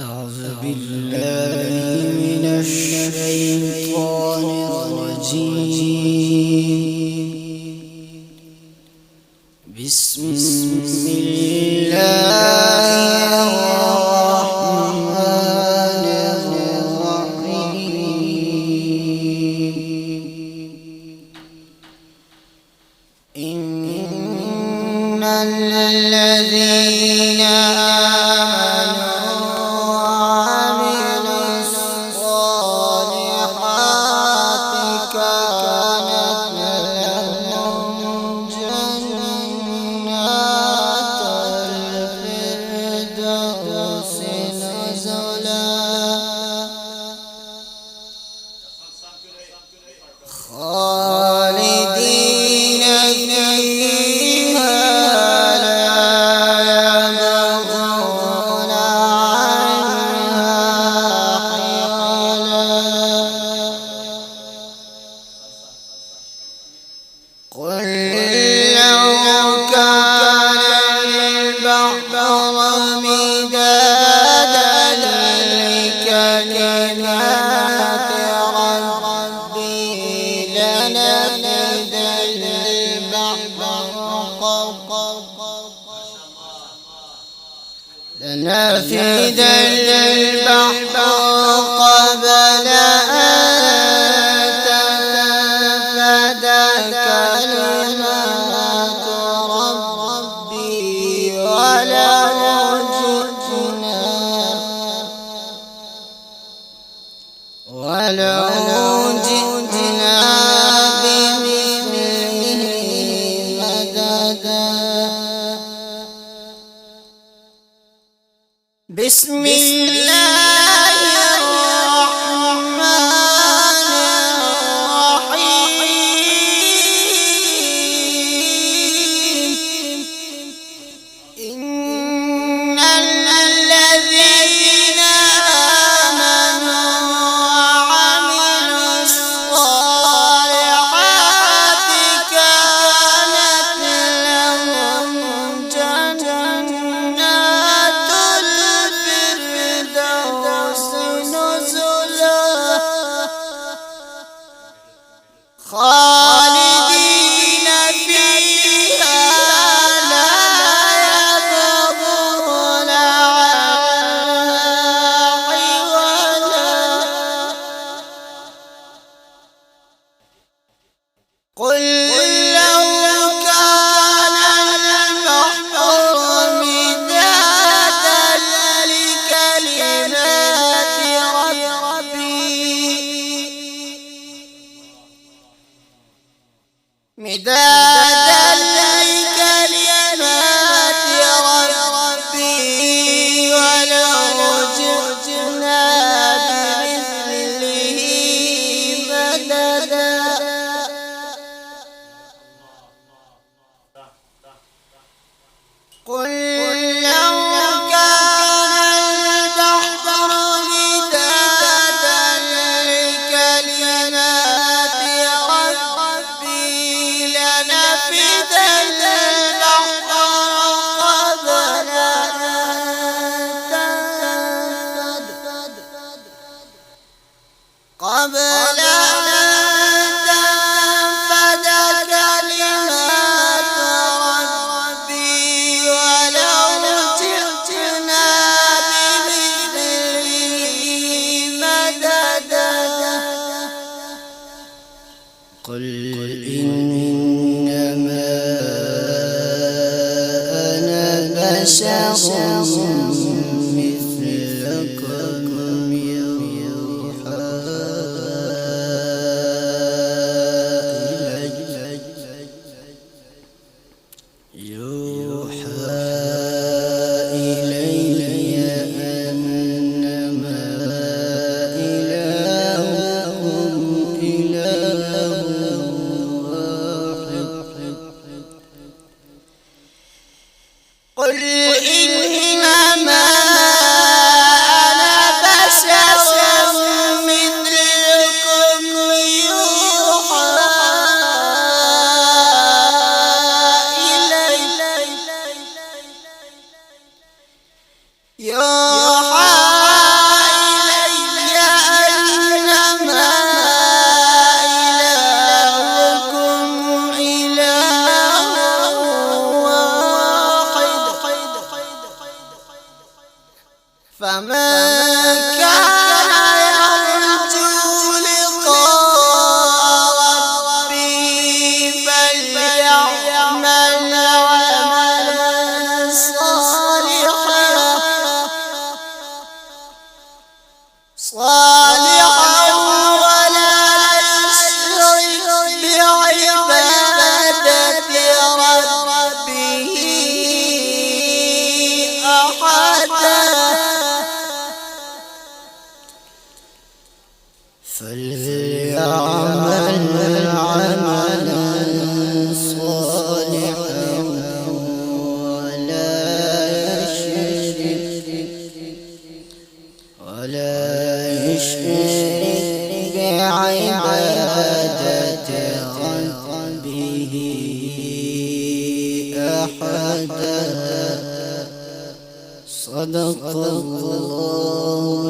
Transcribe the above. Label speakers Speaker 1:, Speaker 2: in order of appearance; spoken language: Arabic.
Speaker 1: أعوذ بالله من الشيطان الرجيم. بسم الله الرحمن الرحيم. إن الذين خالدين فيها لا يبغون عنها حولا. قل لو كان البحر مدادا لكلمات لنفد البحر قبل أن تنفد كلمات ربي ولو جئنا بمثله مددا. بسم الله الرحمن الرحيم. إن الذين آمنوا وعملوا الصالحات كانت لهم جنات الفردوس نزلا خالدين فيها لا يبغون عنها حولا. قل لو كان البحر مدادا لكلمات ربي ولو جئنا بمثله مددا. قل لو كان البحر مدادا لكلمات ربي لنفد البحر قبل أن تنفد كلمات ربي ولو جئنا بمثله مددا. قل إنما أنا بشر مثلكم يوحى إلي أنما إلهكم إله واحد. قل إنما أنا بشر مثلكم يوحى إلي يوحى فمن كان يرجو لقاء ربه فليعمل عملا صالحا ولا يشرك بعبادة ربه أحدا فليعمل عملا صالحا ولا يشرك بعبادة ربه أحدا. صدق الله